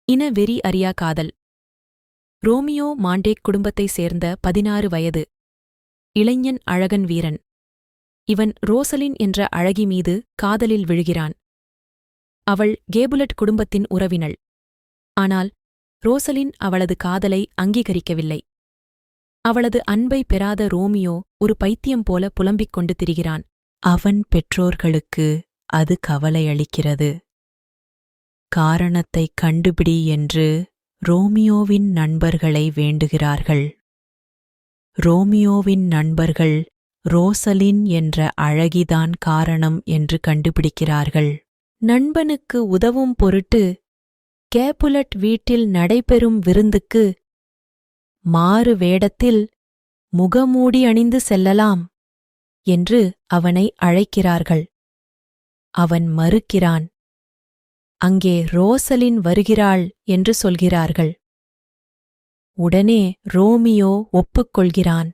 இன வெறி அறியா காதல். ரோமியோ மாண்டேக் குடும்பத்தைச் சேர்ந்த 16 வயது இளைஞன், அழகன் வீரன். இவன் ரோசலின் என்ற அழகி மீது காதலில் விழுகிறான். அவள் கேபுலட் குடும்பத்தின் உறவினள். ஆனால் ரோசலின் அவளது காதலை அங்கீகரிக்கவில்லை. அவளது அன்பை பெறாத ரோமியோ ஒரு பைத்தியம் போல புலம்பிக் கொண்டு திரிகிறான். அவன் பெற்றோர்களுக்கு அது கவலையளிக்கிறது. காரணத்தைக் கண்டுபிடி என்று ரோமியோவின் நண்பர்களை வேண்டுகிறார்கள். ரோமியோவின் நண்பர்கள் ரோசலின் என்ற அழகிதான் காரணம் என்று கண்டுபிடிக்கிறார்கள். நண்பனுக்கு உதவும் பொருட்டு கேபுலட் வீட்டில் நடைபெறும் விருந்துக்கு மாறு வேடத்தில் முகமூடி அணிந்து செல்லலாம் என்று அவனை அழைக்கிறார்கள். அவன் மறுக்கிறான். அங்கே ரோசலின் வருகிறாள் என்று சொல்கிறார்கள். உடனே ரோமியோ ஒப்புக்கொள்கிறான்.